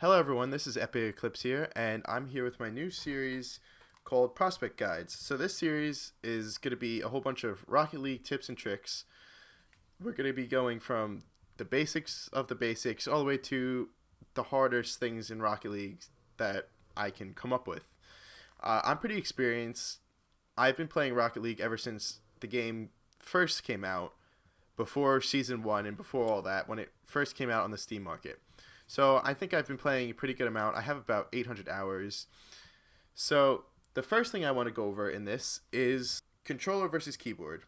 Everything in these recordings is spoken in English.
Hello everyone, this is Epic Eclipse here, and I'm here with my new series called Prospect Guides. So this series is going to be a whole bunch of Rocket League tips and tricks. We're going to be going from the basics of the basics all the way to the hardest things in Rocket League that I can come up with. I'm pretty experienced. I've been playing Rocket League ever since the game first came out, before Season 1 and before all that, when it first came out on the Steam market. So I think I've been playing a pretty good amount. I have about 800 hours. So the first thing I want to go over in this is controller versus keyboard.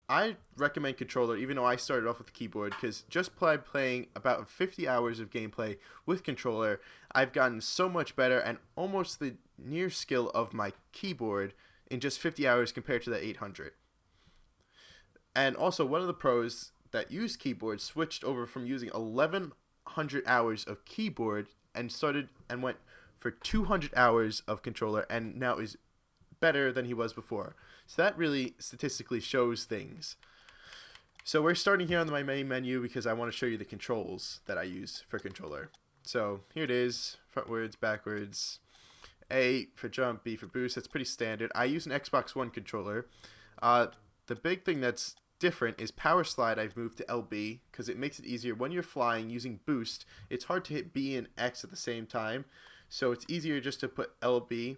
I recommend controller even though I started off with keyboard, because just by playing about 50 hours of gameplay with controller, I've gotten so much better and almost the near skill of my keyboard in just 50 hours compared to the 800. And also one of the pros that use keyboard switched over from using 1100 hours of keyboard and went for 200 hours of controller, and now is better than he was before. So that really statistically shows things. So we're starting here on my main menu because I want to show you the controls that I use for controller. So here it is: frontwards, backwards, A for jump, B for boost. That's pretty standard. I use an Xbox One controller. The big thing that's different is power slide. I've moved to LB because it makes it easier when you're flying using boost. It's hard to hit B and X at the same time, so it's easier just to put LB,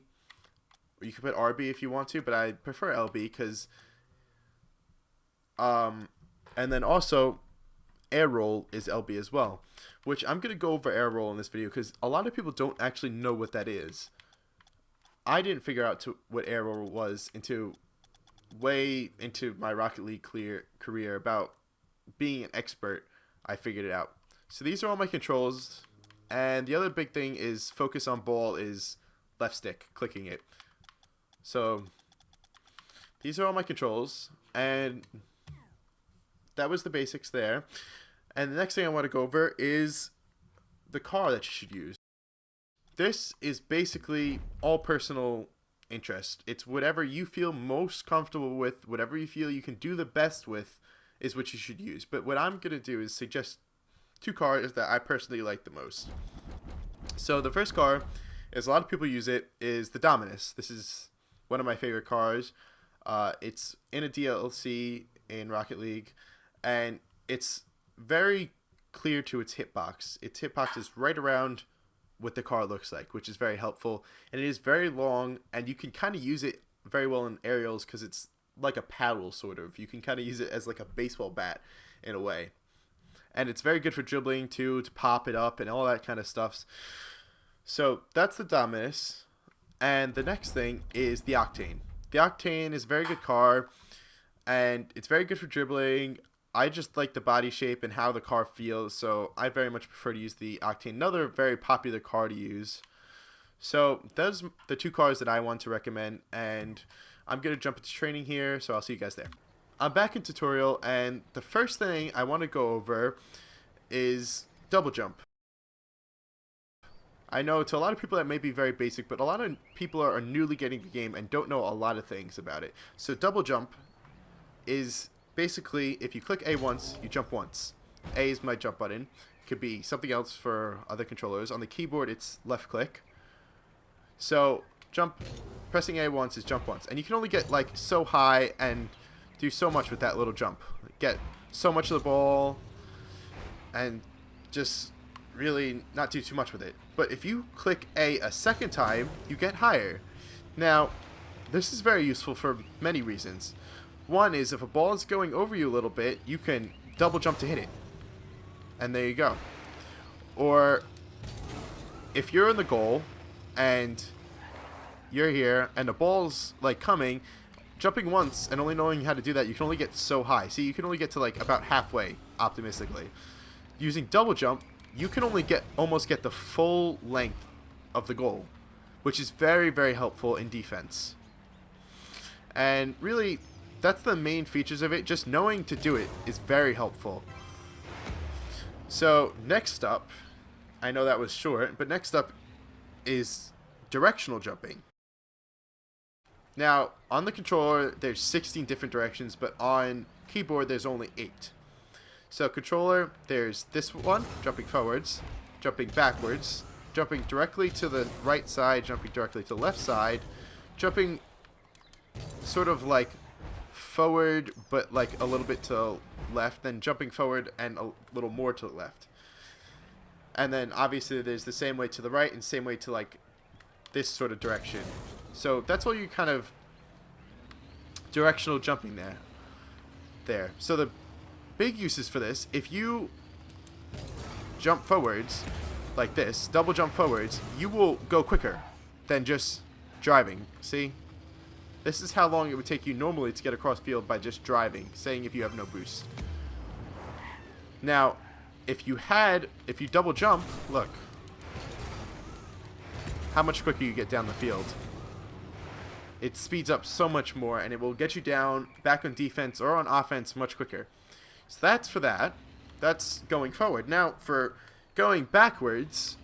or you can put RB if you want to, but I prefer LB because and then also air roll is LB as well, which I'm gonna go over air roll in this video because a lot of people don't actually know what that is. I didn't figure out what air roll was until way into my Rocket League career. About being an expert, I figured it out. So these are all my controls, and the other big thing is focus on ball is left stick, clicking it. So these are all my controls, and that was the basics there. And the next thing I want to go over is the car that you should use. This is basically all personal interest. It's whatever you feel most comfortable with, whatever you feel you can do the best with is what you should use. But what I'm going to do is suggest two cars that I personally like the most. So the first car, as a lot of people use it, is the Dominus. This is one of my favorite cars. It's in a DLC in Rocket League, and it's very clear to its hitbox. Its hitbox is right around what the car looks like, which is very helpful, and it is very long, and you can kind of use it very well in aerials because it's like a paddle, sort of. You can kind of use it as like a baseball bat in a way, and it's very good for dribbling too, to pop it up and all that kind of stuff. So that's the Dominus. And the next thing is the Octane. The Octane is a very good car, and it's very good for dribbling. I just like the body shape and how the car feels, so I very much prefer to use the Octane. Another very popular car to use. So those are the two cars that I want to recommend, and I'm going to jump into training here, so I'll see you guys there. I'm back in tutorial, and the first thing I want to go over is double jump. I know to a lot of people that may be very basic, but a lot of people are newly getting the game and don't know a lot of things about it. So double jump is basically, if you click A once, you jump once. A is my jump button. It could be something else for other controllers. On the keyboard, it's left click. So pressing A once is jump once. And you can only get like so high and do so much with that little jump. Get so much of the ball and just really not do too much with it. But if you click A second time, you get higher. Now, this is very useful for many reasons. One is if a ball is going over you a little bit, you can double jump to hit it. And there you go. Or if you're in the goal and you're here and the ball's like coming, jumping once and only knowing how to do that, you can only get so high. See, you can only get to like about halfway, optimistically. Using double jump, you can only almost get the full length of the goal, which is very, very helpful in defense. And really, that's the main features of it. Just knowing to do it is very helpful. So next up, I know that was short, but next up is directional jumping. Now, on the controller, there's 16 different directions, but on keyboard, there's only 8. So controller, there's this one, jumping forwards, jumping backwards, jumping directly to the right side, jumping directly to the left side, jumping sort of like forward but like a little bit to the left, then jumping forward and a little more to the left. And then obviously there's the same way to the right and same way to like this sort of direction. So that's all you kind of directional jumping there. So the big uses for this, if you jump forwards like this, double jump forwards, you will go quicker than just driving. See? This is how long it would take you normally to get across field by just driving, saying if you have no boost. Now, if you double jump, look how much quicker you get down the field. It speeds up so much more, and it will get you down back on defense or on offense much quicker. So that's for that. That's going forward. Now, for going backwards,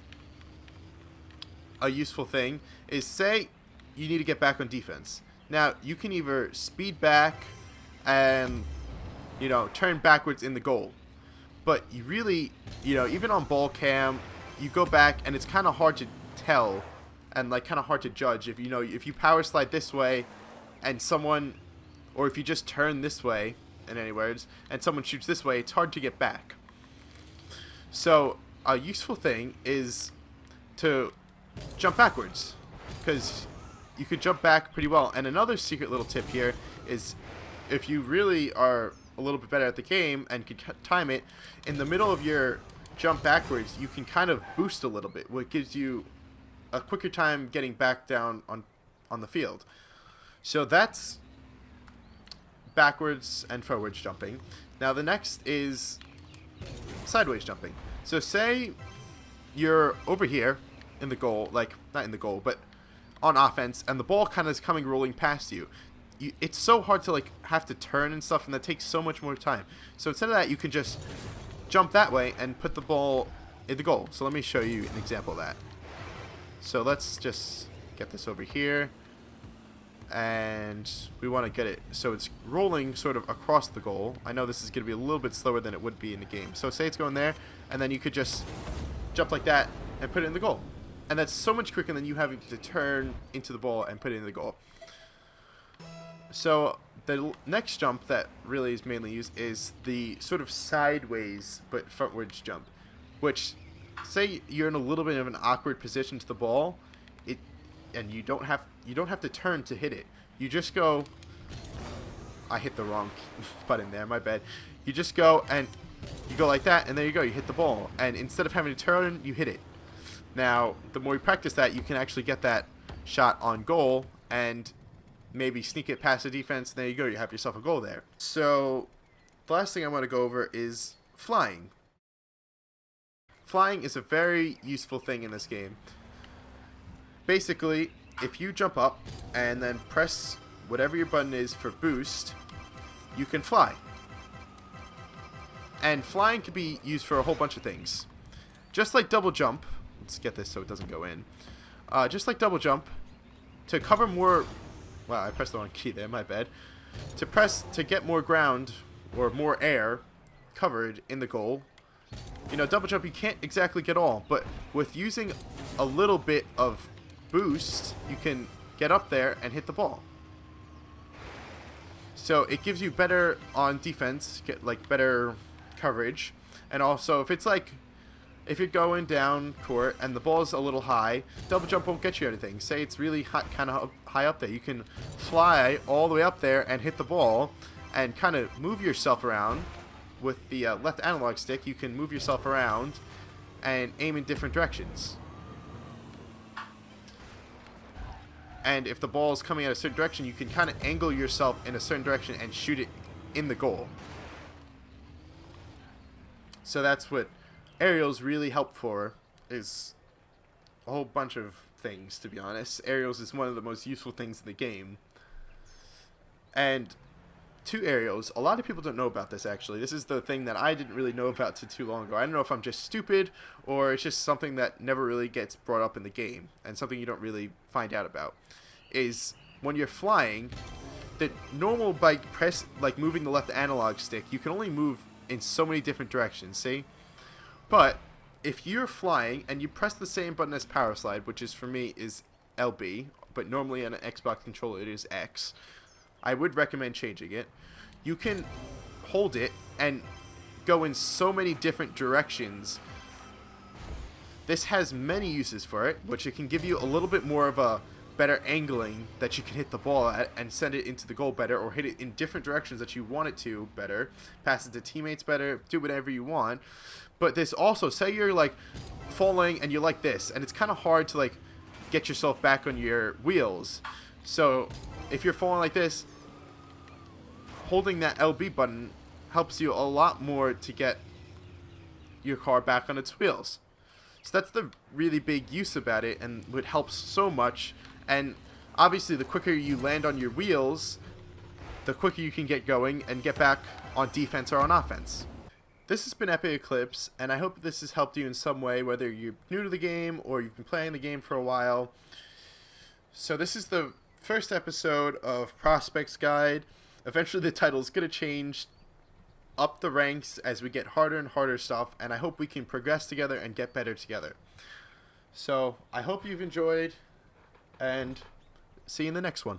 a useful thing is, say you need to get back on defense. Now, you can either speed back and, turn backwards in the goal. But you really, even on ball cam, you go back and it's kind of hard to tell and like kind of hard to judge if you power slide this way and someone, or if you just turn this way, in any words, and someone shoots this way, it's hard to get back. So a useful thing is to jump backwards, because you could jump back pretty well. And another secret little tip here is, if you really are a little bit better at the game and can time it, in the middle of your jump backwards, you can kind of boost a little bit, which gives you a quicker time getting back down on the field. So that's backwards and forwards jumping. Now the next is sideways jumping. So say you're over here in the goal, like not in the goal, but on offense, and the ball kind of is coming rolling past you. It's so hard to like have to turn and stuff, and that takes so much more time. So instead of that, you can just jump that way and put the ball in the goal. So let me show you an example of that. So let's just get this over here, and we want to get it so it's rolling sort of across the goal. I know this is going to be a little bit slower than it would be in the game. So say it's going there, and then you could just jump like that and put it in the goal. And that's so much quicker than you having to turn into the ball and put it in the goal. So the next jump that really is mainly used is the sort of sideways but frontwards jump, which, say you're in a little bit of an awkward position to the ball, and you don't have to turn to hit it. You just go. I hit the wrong button there. My bad. You just go and you go like that, and there you go. You hit the ball, and instead of having to turn, you hit it. Now, the more you practice that, you can actually get that shot on goal and maybe sneak it past the defense, and there you go. You have yourself a goal there. So the last thing I want to go over is flying. Flying is a very useful thing in this game. Basically, if you jump up and then press whatever your button is for boost, you can fly. And flying can be used for a whole bunch of things. Just like double jump, let's get this so it doesn't go in. Just like double jump, to cover more, wow, I pressed the wrong key there, my bad. To get more ground or more air covered in the goal. Double jump, you can't exactly get all, but with using a little bit of boost, you can get up there and hit the ball. So it gives you better on defense, get like better coverage, and also if you're going down court and the ball's a little high, double jump won't get you anything. Say it's really kind of high up there, you can fly all the way up there and hit the ball and kind of move yourself around. With the left analog stick, you can move yourself around and aim in different directions. And if the ball is coming out a certain direction, you can kind of angle yourself in a certain direction and shoot it in the goal. So that's what aerials really help for, is a whole bunch of things, to be honest. Aerials is one of the most useful things in the game. And two aerials, a lot of people don't know about this actually. This is the thing that I didn't really know about too long ago. I don't know if I'm just stupid or it's just something that never really gets brought up in the game and something you don't really find out about. Is when you're flying, the normal bike press, like moving the left analog stick, you can only move in so many different directions, see? But if you're flying and you press the same button as power slide, which is for me is LB, but normally on an Xbox controller it is X, I would recommend changing it. You can hold it and go in so many different directions. This has many uses for it, which it can give you a little bit more of a better angling that you can hit the ball at and send it into the goal better, or hit it in different directions that you want it to better, pass it to teammates better, do whatever you want. But this also, say you're like falling and you're like this, and it's kind of hard to like get yourself back on your wheels. So if you're falling like this, holding that LB button helps you a lot more to get your car back on its wheels. So that's the really big use about it, and it helps so much. And obviously the quicker you land on your wheels, the quicker you can get going and get back on defense or on offense. This has been Epic Eclipse, and I hope this has helped you in some way, whether you're new to the game or you've been playing the game for a while. So this is the first episode of Prospects Guide. Eventually the title is going to change up the ranks as we get harder and harder stuff, and I hope we can progress together and get better together. So I hope you've enjoyed, and see you in the next one.